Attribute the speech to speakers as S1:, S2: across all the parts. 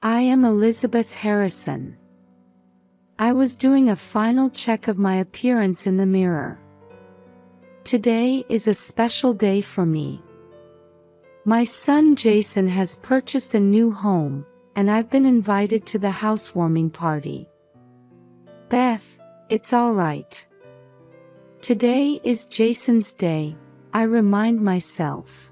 S1: I am Elizabeth Harrison. I was doing a final check of my appearance in the mirror. Today is a special day for me. My son Jason has purchased a new home, and I've been invited to the housewarming party. Beth, it's all right. Today is Jason's day, I remind myself.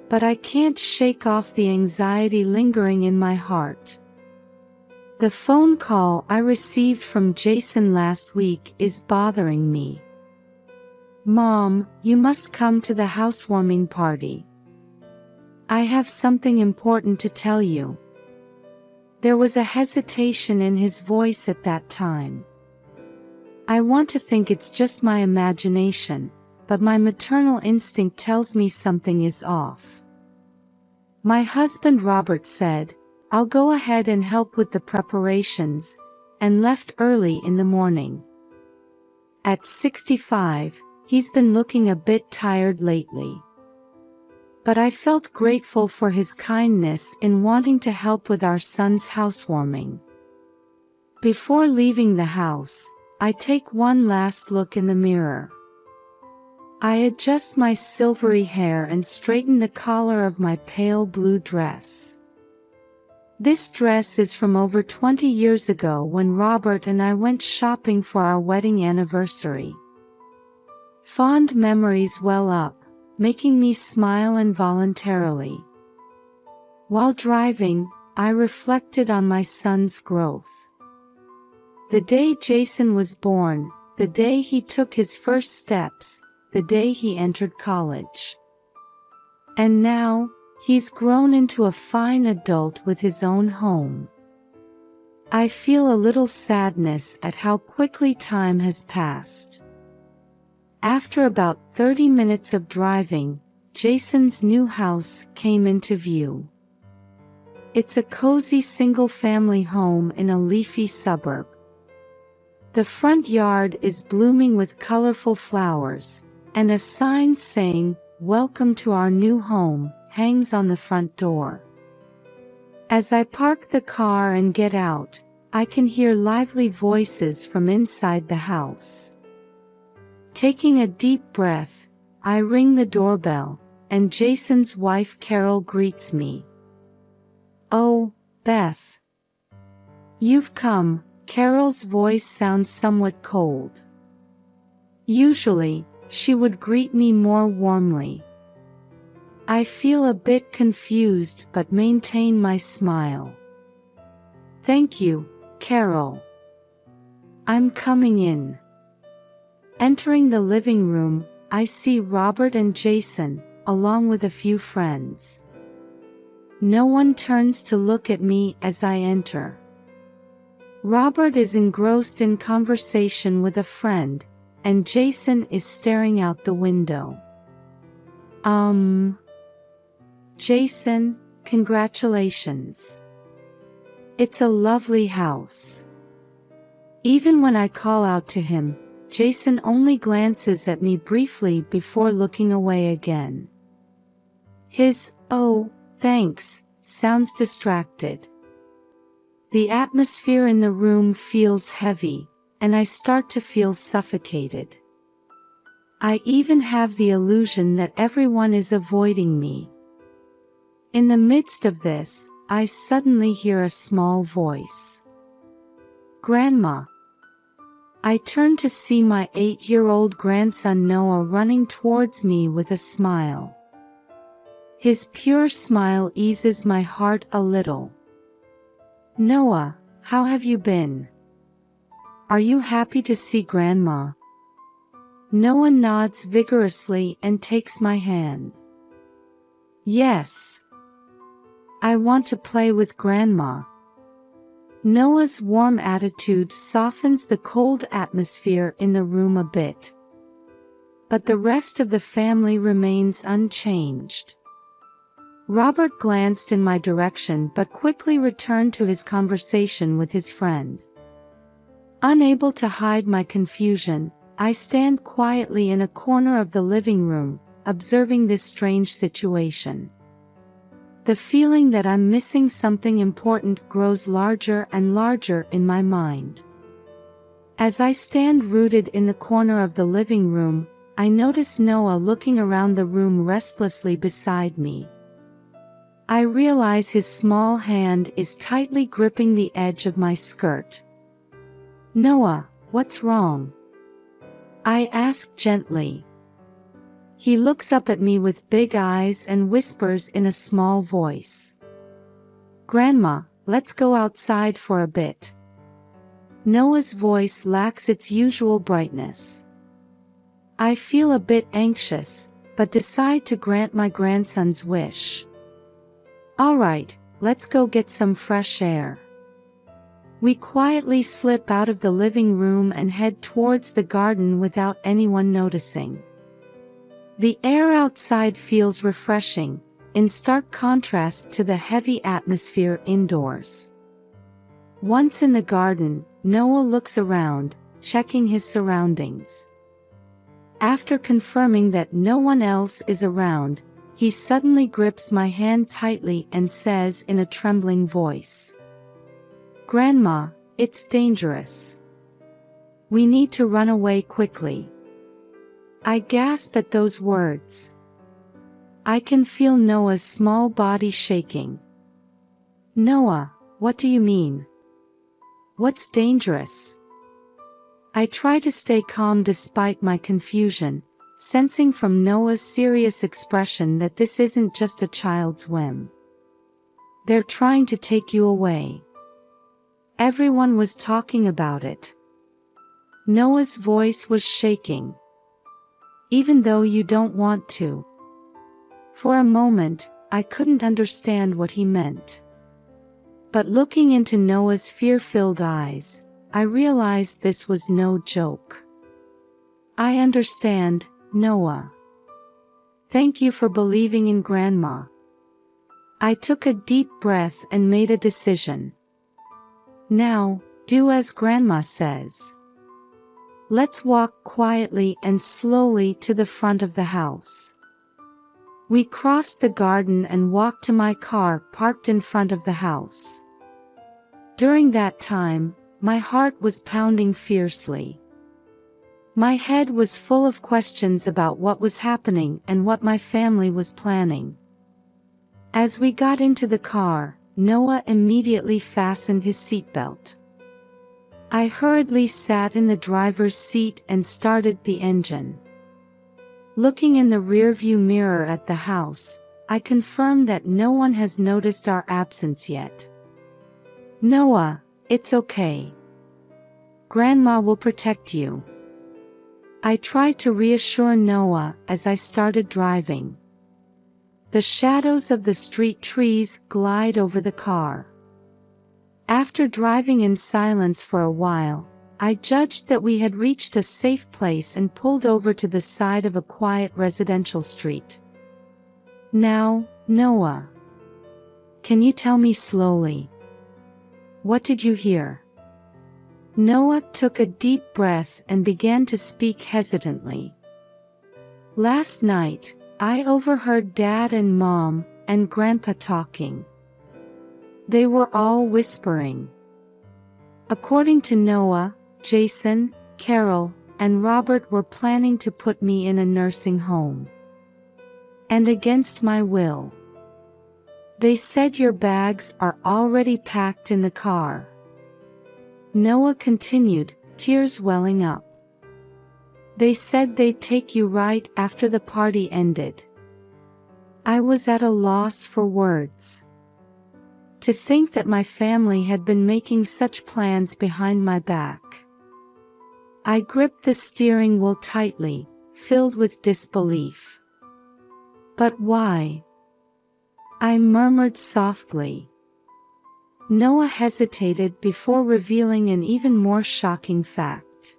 S1: But I can't shake off the anxiety lingering in my heart. The phone call I received from Jason last week is bothering me. Mom, you must come to the housewarming party. I have something important to tell you. There was a hesitation in his voice at that time. I want to think it's just my imagination, but my maternal instinct tells me something is off. My husband Robert said, "I'll go ahead and help with the preparations," and left early in the morning. At 65, he's been looking a bit tired lately. But I felt grateful for his kindness in wanting to help with our son's housewarming. Before leaving the house, I take one last look in the mirror. I adjust my silvery hair and straighten the collar of my pale blue dress. This dress is from over 20 years ago when Robert and I went shopping for our wedding anniversary. Fond memories well up, making me smile involuntarily. While driving, I reflected on my son's growth. The day Jason was born, the day he took his first steps, the day he entered college. And now, he's grown into a fine adult with his own home. I feel a little sadness at how quickly time has passed. After about 30 minutes of driving, Jason's new house came into view. It's a cozy single-family home in a leafy suburb. The front yard is blooming with colorful flowers, and a sign saying, "Welcome to our new home," hangs on the front door. As I park the car and get out, I can hear lively voices from inside the house. Taking a deep breath, I ring the doorbell, and Jason's wife Carol greets me. "Oh, Beth. You've come." Carol's voice sounds somewhat cold. Usually, she would greet me more warmly. I feel a bit confused but maintain my smile. "Thank you, Carol. I'm coming in." Entering the living room, I see Robert and Jason, along with a few friends. No one turns to look at me as I enter. Robert is engrossed in conversation with a friend, and Jason is staring out the window. Jason, congratulations. It's a lovely house." Even when I call out to him, Jason only glances at me briefly before looking away again. His, "Oh, thanks," sounds distracted. The atmosphere in the room feels heavy, and I start to feel suffocated. I even have the illusion that everyone is avoiding me. In the midst of this, I suddenly hear a small voice. "Grandma." I turn to see my 8-year-old grandson Noah running towards me with a smile. His pure smile eases my heart a little. "Noah, how have you been? Are you happy to see Grandma?" Noah nods vigorously and takes my hand. "Yes. I want to play with Grandma." Noah's warm attitude softens the cold atmosphere in the room a bit. But the rest of the family remains unchanged. Robert glanced in my direction but quickly returned to his conversation with his friend. Unable to hide my confusion, I stand quietly in a corner of the living room, observing this strange situation. The feeling that I'm missing something important grows larger and larger in my mind. As I stand rooted in the corner of the living room, I notice Noah looking around the room restlessly beside me. I realize his small hand is tightly gripping the edge of my skirt. "Noah, what's wrong?" I ask gently. He looks up at me with big eyes and whispers in a small voice. "Grandma, let's go outside for a bit." Noah's voice lacks its usual brightness. I feel a bit anxious, but decide to grant my grandson's wish. "All right, let's go get some fresh air." We quietly slip out of the living room and head towards the garden without anyone noticing. The air outside feels refreshing, in stark contrast to the heavy atmosphere indoors. Once in the garden, Noah looks around, checking his surroundings. After confirming that no one else is around, he suddenly grips my hand tightly and says in a trembling voice, "Grandma, it's dangerous. We need to run away quickly." I gasp at those words. I can feel Noah's small body shaking. "Noah, what do you mean? What's dangerous?" I try to stay calm despite my confusion, sensing from Noah's serious expression that this isn't just a child's whim. "They're trying to take you away. Everyone was talking about it." Noah's voice was shaking. "Even though you don't want to." For a moment, I couldn't understand what he meant. But looking into Noah's fear-filled eyes, I realized this was no joke. "I understand, Noah. Thank you for believing in Grandma." I took a deep breath and made a decision. "Now, do as Grandma says. Let's walk quietly and slowly to the front of the house." We crossed the garden and walked to my car parked in front of the house. During that time, my heart was pounding fiercely. My head was full of questions about what was happening and what my family was planning. As we got into the car, Noah immediately fastened his seatbelt. I hurriedly sat in the driver's seat and started the engine. Looking in the rearview mirror at the house, I confirmed that no one has noticed our absence yet. "Noah, it's okay. Grandma will protect you." I tried to reassure Noah as I started driving. The shadows of the street trees glide over the car. After driving in silence for a while, I judged that we had reached a safe place and pulled over to the side of a quiet residential street. "Now, Noah, can you tell me slowly? What did you hear?" Noah took a deep breath and began to speak hesitantly. "Last night, I overheard Dad and Mom and Grandpa talking. They were all whispering. According to Noah, Jason, Carol, and Robert were planning to put me in a nursing home. And against my will. They said your bags are already packed in the car." Noah continued, tears welling up. "They said they'd take you right after the party ended." I was at a loss for words. To think that my family had been making such plans behind my back. I gripped the steering wheel tightly, filled with disbelief. "But why?" I murmured softly. Noah hesitated before revealing an even more shocking fact.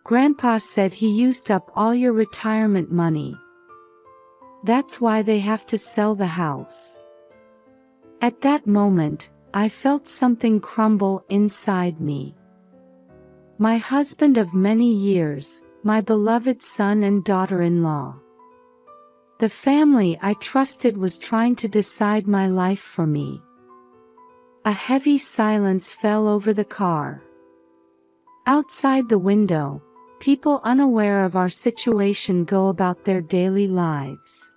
S1: "Grandpa said he used up all your retirement money. That's why they have to sell the house." At that moment, I felt something crumble inside me. My husband of many years, my beloved son and daughter-in-law. The family I trusted was trying to decide my life for me. A heavy silence fell over the car. Outside the window, people unaware of our situation go about their daily lives.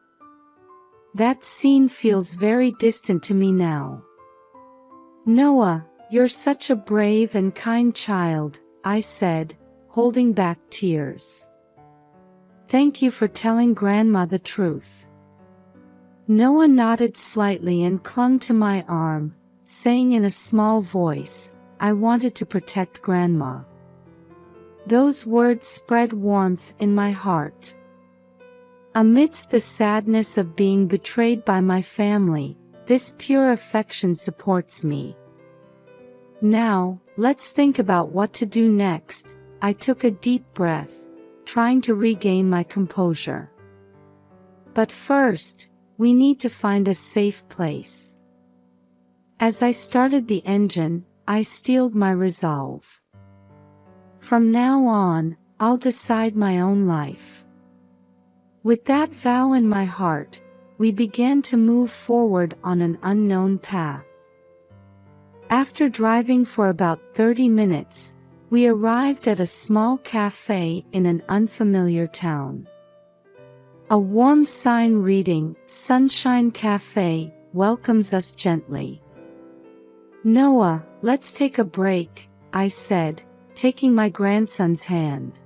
S1: That scene feels very distant to me now. "Noah, you're such a brave and kind child," I said, holding back tears. "Thank you for telling Grandma the truth." Noah nodded slightly and clung to my arm, saying in a small voice, "I wanted to protect Grandma." Those words spread warmth in my heart. Amidst the sadness of being betrayed by my family, this pure affection supports me. "Now, let's think about what to do next." I took a deep breath, trying to regain my composure. "But first, we need to find a safe place." As I started the engine, I steeled my resolve. From now on, I'll decide my own life. With that vow in my heart, we began to move forward on an unknown path. After driving for about 30 minutes, we arrived at a small cafe in an unfamiliar town. A warm sign reading, "Sunshine Cafe," welcomes us gently. "Noah, let's take a break," I said, taking my grandson's hand.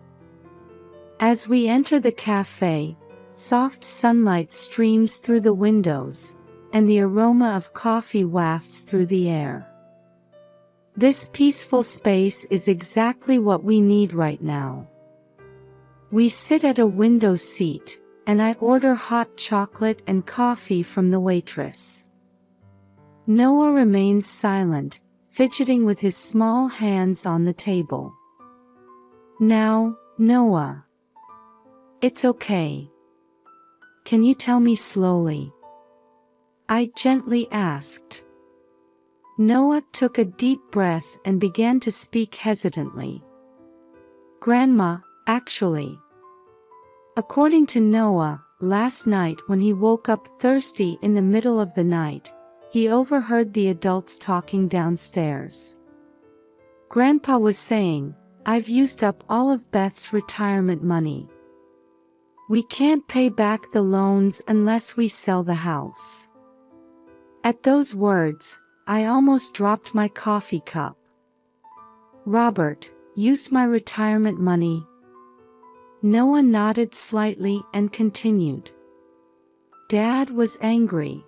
S1: As we enter the cafe, soft sunlight streams through the windows, and the aroma of coffee wafts through the air. This peaceful space is exactly what we need right now. We sit at a window seat, and I order hot chocolate and coffee from the waitress. Noah remains silent, fidgeting with his small hands on the table. "Now, Noah. It's okay. Can you tell me slowly?" I gently asked. Noah took a deep breath and began to speak hesitantly. "Grandma, actually." According to Noah, last night when he woke up thirsty in the middle of the night, he overheard the adults talking downstairs. Grandpa was saying, "I've used up all of Beth's retirement money. We can't pay back the loans unless we sell the house." At those words, I almost dropped my coffee cup. "Robert, used my retirement money?" Noah nodded slightly and continued. "Dad was angry.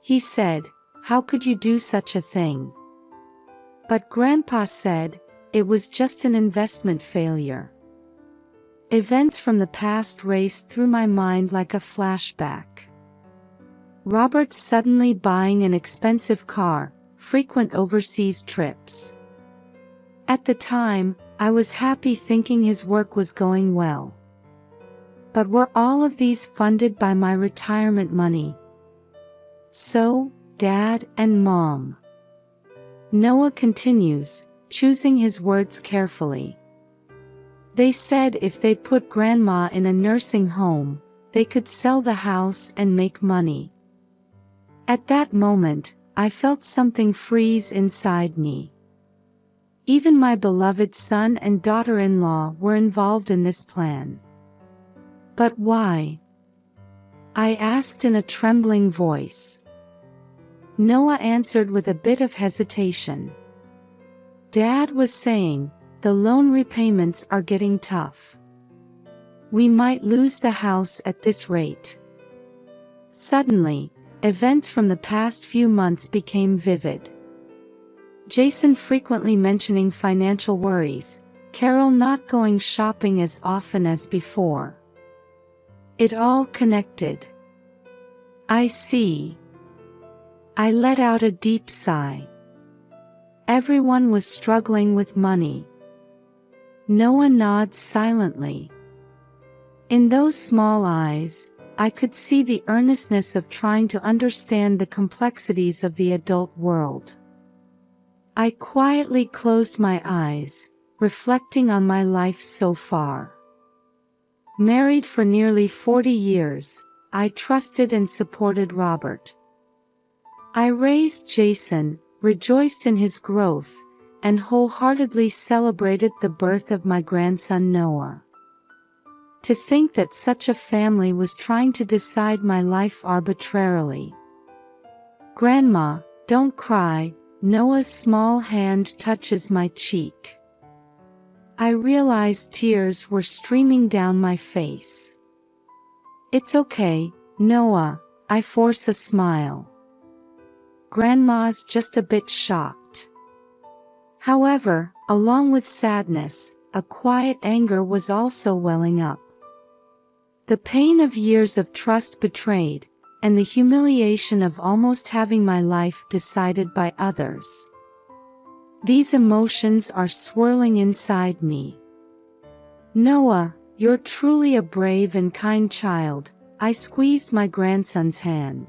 S1: He said, 'How could you do such a thing?' But Grandpa said, it was just an investment failure." Events from the past raced through my mind like a flashback. Robert suddenly buying an expensive car, frequent overseas trips. At the time, I was happy thinking his work was going well. But were all of these funded by my retirement money? So, Dad and Mom. Noah continues, choosing his words carefully. "They said if they put Grandma in a nursing home, they could sell the house and make money." At that moment, I felt something freeze inside me. Even my beloved son and daughter-in-law were involved in this plan. "But why?" I asked in a trembling voice. Noah answered with a bit of hesitation. "Dad was saying, the loan repayments are getting tough. We might lose the house at this rate." Suddenly, events from the past few months became vivid. Jason frequently mentioning financial worries, Carol not going shopping as often as before. It all connected. "I see." I let out a deep sigh. Everyone was struggling with money. Noah nods silently. In those small eyes, I could see the earnestness of trying to understand the complexities of the adult world. I quietly closed my eyes, reflecting on my life so far. Married for nearly 40 years, I trusted and supported Robert. I raised Jason, rejoiced in his growth, and wholeheartedly celebrated the birth of my grandson Noah. To think that such a family was trying to decide my life arbitrarily. Grandma, don't cry. Noah's small hand touches my cheek. I realized tears were streaming down my face. It's okay, Noah, I force a smile. Grandma's just a bit shocked. However, along with sadness, a quiet anger was also welling up. The pain of years of trust betrayed, and the humiliation of almost having my life decided by others. These emotions are swirling inside me. Noah, you're truly a brave and kind child. I squeezed my grandson's hand.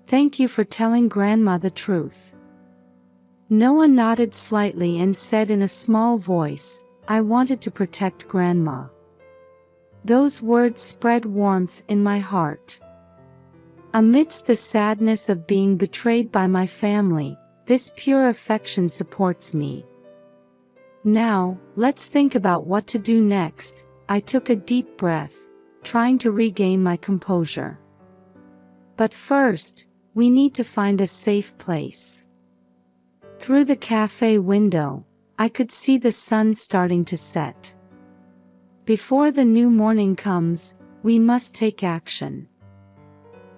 S1: Thank you for telling Grandma the truth. Noah nodded slightly and said in a small voice, I wanted to protect Grandma. Those words spread warmth in my heart. Amidst the sadness of being betrayed by my family, this pure affection supports me. Now, let's think about what to do next. I took a deep breath, trying to regain my composure. But first, we need to find a safe place. Through the cafe window, I could see the sun starting to set. Before the new morning comes, we must take action.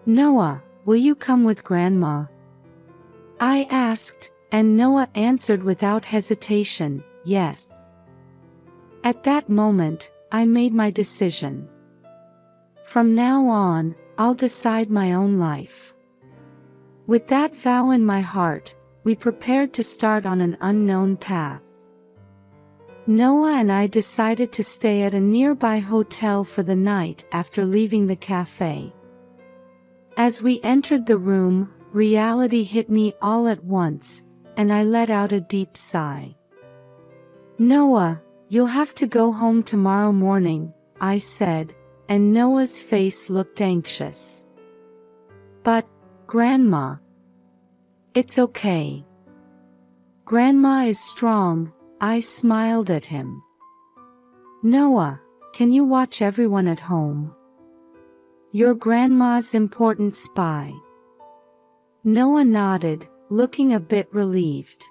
S1: Noah, will you come with Grandma? I asked, and Noah answered without hesitation, yes. At that moment, I made my decision. From now on, I'll decide my own life. With that vow in my heart, we prepared to start on an unknown path. Noah and I decided to stay at a nearby hotel for the night after leaving the cafe. As we entered the room, reality hit me all at once, and I let out a deep sigh. Noah, you'll have to go home tomorrow morning, I said, and Noah's face looked anxious. But, Grandma. It's okay. Grandma is strong, I smiled at him. Noah, can you watch everyone at home? You're Grandma's important spy. Noah nodded, looking a bit relieved.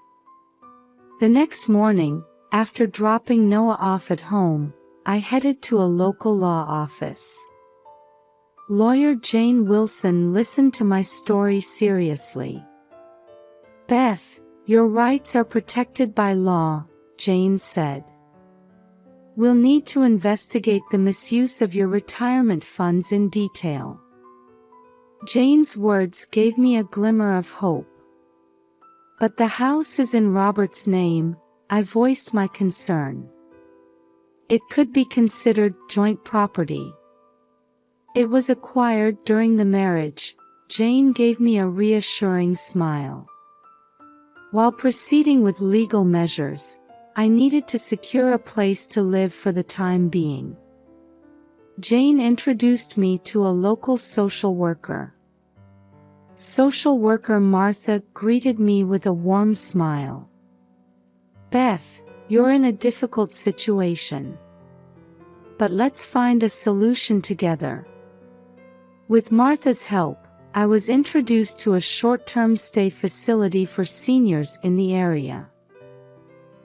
S1: The next morning, after dropping Noah off at home, I headed to a local law office. Lawyer Jane Wilson listened to my story seriously. Beth, your rights are protected by law, Jane said. We'll need to investigate the misuse of your retirement funds in detail. Jane's words gave me a glimmer of hope. But the house is in Robert's name, I voiced my concern. It could be considered joint property. It was acquired during the marriage, Jane gave me a reassuring smile. While proceeding with legal measures, I needed to secure a place to live for the time being. Jane introduced me to a local social worker. Social worker Martha greeted me with a warm smile. Beth, you're in a difficult situation. But let's find a solution together. With Martha's help, I was introduced to a short-term stay facility for seniors in the area.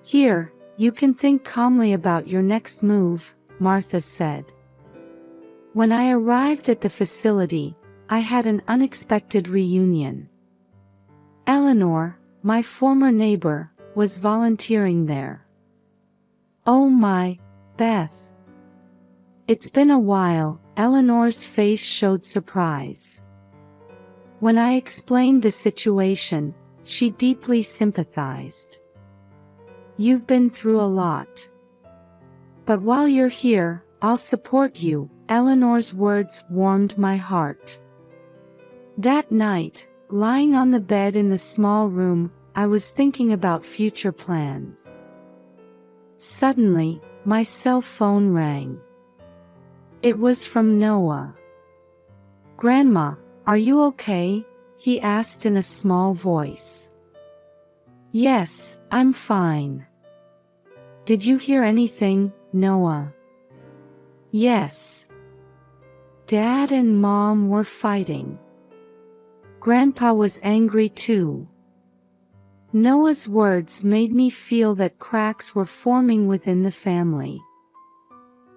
S1: Here, you can think calmly about your next move, Martha said. When I arrived at the facility, I had an unexpected reunion. Eleanor, my former neighbor, was volunteering there. Oh my, Beth. It's been a while, Eleanor's face showed surprise. When I explained the situation, she deeply sympathized. You've been through a lot. But while you're here, I'll support you, Eleanor's words warmed my heart. That night, lying on the bed in the small room, I was thinking about future plans. Suddenly, my cell phone rang. It was from Noah. "Grandma, are you okay?" he asked in a small voice. "Yes, I'm fine." "Did you hear anything, Noah?" "Yes. Dad and Mom were fighting. Grandpa was angry too." Noah's words made me feel that cracks were forming within the family.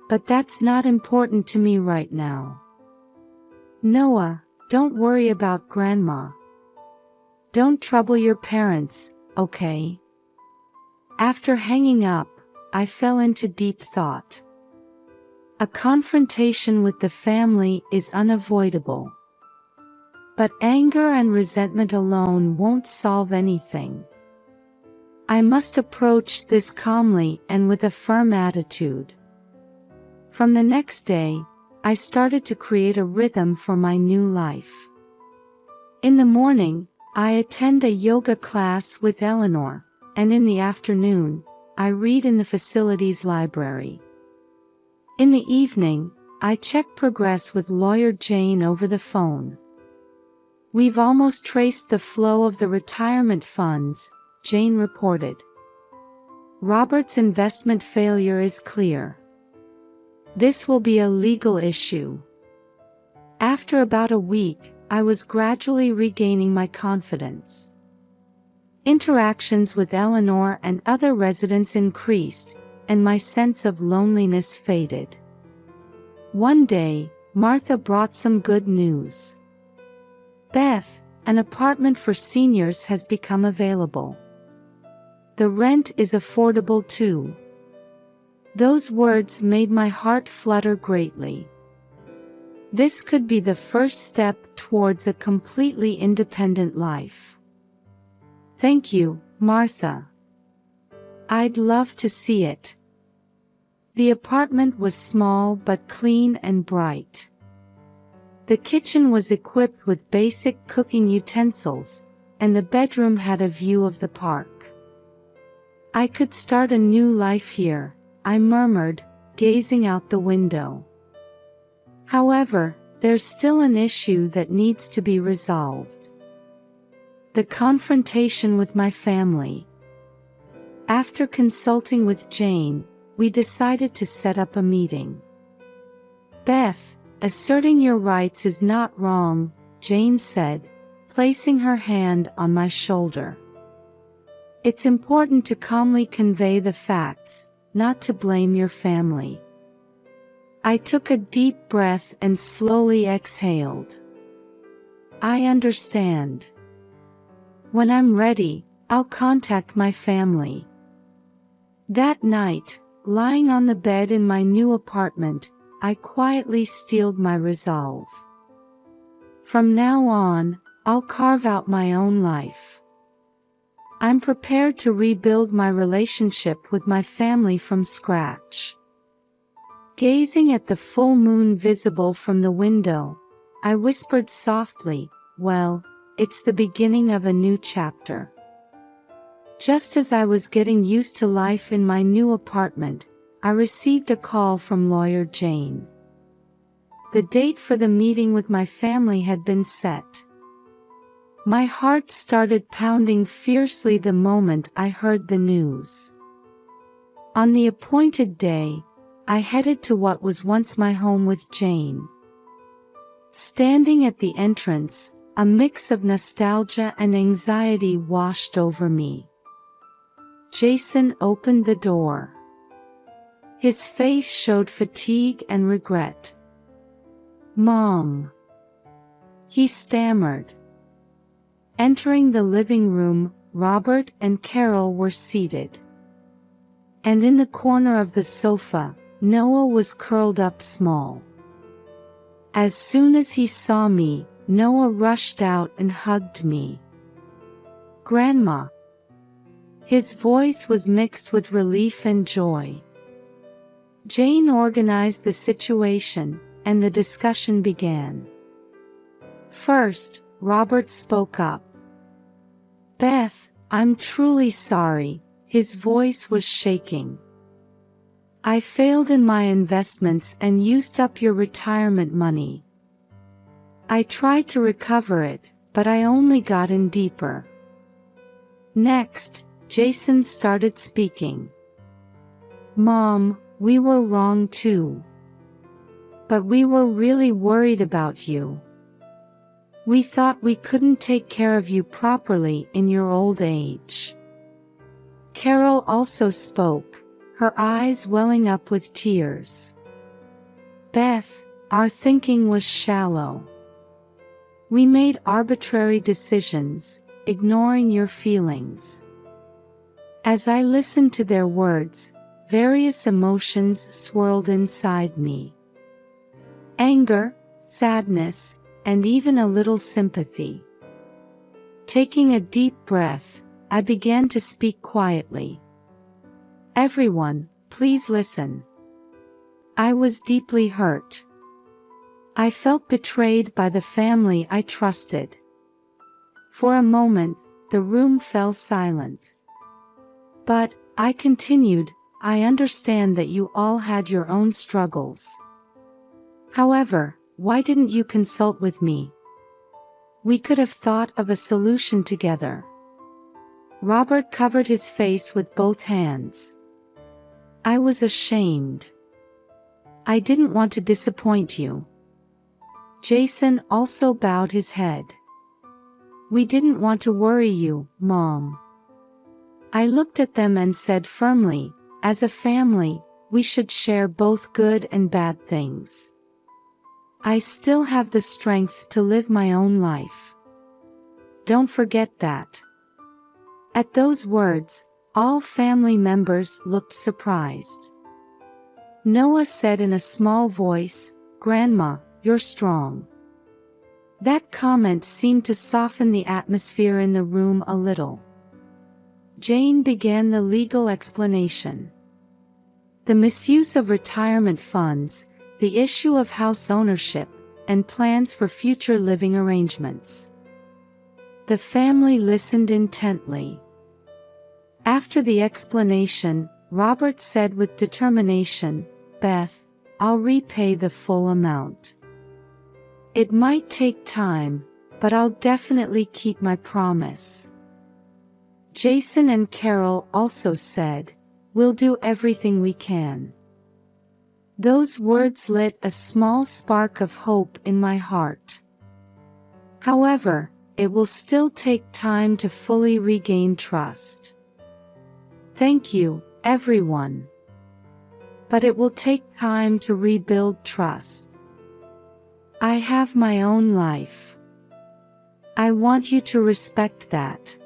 S1: But that's not important to me right now. "Noah, don't worry about Grandma. Don't trouble your parents, okay?" After hanging up, I fell into deep thought. A confrontation with the family is unavoidable. But anger and resentment alone won't solve anything. I must approach this calmly and with a firm attitude. From the next day, I started to create a rhythm for my new life. In the morning, I attend a yoga class with Eleanor, and in the afternoon, I read in the facility's library. In the evening, I check progress with lawyer Jane over the phone. "We've almost traced the flow of the retirement funds," Jane reported. "Robert's investment failure is clear. This will be a legal issue." After about a week, I was gradually regaining my confidence. Interactions with Eleanor and other residents increased, and my sense of loneliness faded. One day, Martha brought some good news. "Beth, an apartment for seniors has become available. The rent is affordable too." Those words made my heart flutter greatly. This could be the first step towards a completely independent life. "Thank you, Martha. I'd love to see it." The apartment was small but clean and bright. The kitchen was equipped with basic cooking utensils, and the bedroom had a view of the park. "I could start a new life here," I murmured, gazing out the window. However, there's still an issue that needs to be resolved. The confrontation with my family. After consulting with Jane, we decided to set up a meeting. "Beth, asserting your rights is not wrong," Jane said, placing her hand on my shoulder. "It's important to calmly convey the facts, not to blame your family." I took a deep breath and slowly exhaled. "I understand. When I'm ready, I'll contact my family." That night, lying on the bed in my new apartment, I quietly steeled my resolve. From now on, I'll carve out my own life. I'm prepared to rebuild my relationship with my family from scratch. Gazing at the full moon visible from the window, I whispered softly, "Well, it's the beginning of a new chapter." Just as I was getting used to life in my new apartment, I received a call from lawyer Jane. The date for the meeting with my family had been set. My heart started pounding fiercely the moment I heard the news. On the appointed day, I headed to what was once my home with Jane. Standing at the entrance, a mix of nostalgia and anxiety washed over me. Jason opened the door. His face showed fatigue and regret. "Mom," he stammered. Entering the living room, Robert and Carol were seated. And in the corner of the sofa, Noah was curled up small. As soon as he saw me, Noah rushed out and hugged me. "Grandma." His voice was mixed with relief and joy. Jane organized the situation, and the discussion began. First, Robert spoke up. "Beth, I'm truly sorry," his voice was shaking. I failed in my investments and used up your retirement money. I tried to recover it, but I only got in deeper. Next, Jason started speaking. Mom, we were wrong too. But we were really worried about you. We thought we couldn't take care of you properly in your old age. Carol also spoke, her eyes welling up with tears. Beth, our thinking was shallow. We made arbitrary decisions, ignoring your feelings. As I listened to their words, various emotions swirled inside me. Anger, sadness, and even a little sympathy. Taking a deep breath, I began to speak quietly. Everyone, please listen. I was deeply hurt. I felt betrayed by the family I trusted. For a moment, the room fell silent. But, I continued, I understand that you all had your own struggles. However, why didn't you consult with me? We could have thought of a solution together. Robert covered his face with both hands. I was ashamed. I didn't want to disappoint you. Jason also bowed his head. We didn't want to worry you, Mom. I looked at them and said firmly, as a family, we should share both good and bad things. I still have the strength to live my own life. Don't forget that. At those words, all family members looked surprised. Noah said in a small voice, Grandma, you're strong. That comment seemed to soften the atmosphere in the room a little. Jane began the legal explanation. The misuse of retirement funds, the issue of house ownership, and plans for future living arrangements. The family listened intently. After the explanation, Robert said with determination, Beth, I'll repay the full amount. It might take time, but I'll definitely keep my promise. Jason and Carol also said, we'll do everything we can. Those words lit a small spark of hope in my heart. However, it will still take time to fully regain trust. Thank you, everyone. But it will take time to rebuild trust. I have my own life. I want you to respect that.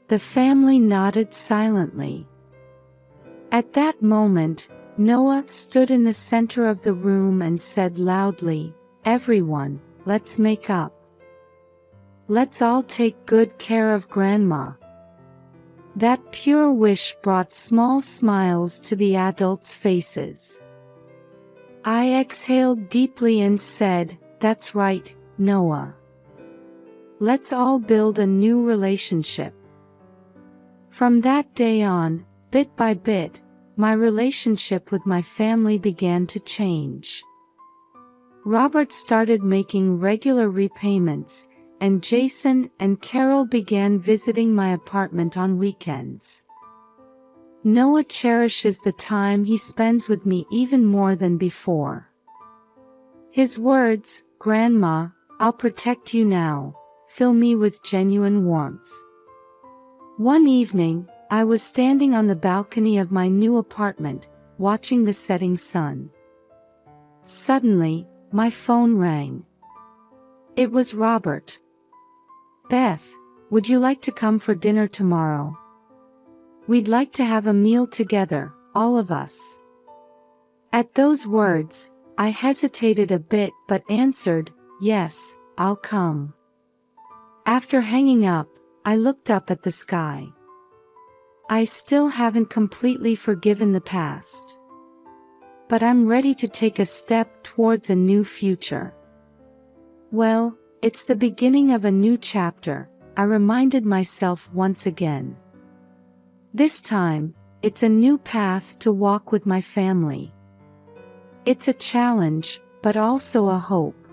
S1: The family nodded silently. At that moment, Noah stood in the center of the room and said loudly, Everyone, let's make up. Let's all take good care of Grandma. That pure wish brought small smiles to the adults' faces. I exhaled deeply and said, That's right, Noah. Let's all build a new relationship. From that day on, bit by bit, my relationship with my family began to change. Robert started making regular repayments, and Jason and Carol began visiting my apartment on weekends. Noah cherishes the time he spends with me even more than before. His words, Grandma, I'll protect you now, fill me with genuine warmth. One evening, I was standing on the balcony of my new apartment, watching the setting sun. Suddenly, my phone rang. It was Robert. Beth, would you like to come for dinner tomorrow? We'd like to have a meal together, all of us. At those words, I hesitated a bit but answered, Yes, I'll come. After hanging up, I looked up at the sky. I still haven't completely forgiven the past. But I'm ready to take a step towards a new future. Well, it's the beginning of a new chapter, I reminded myself once again. This time, It's a new path to walk with my family. It's a challenge, but also a hope.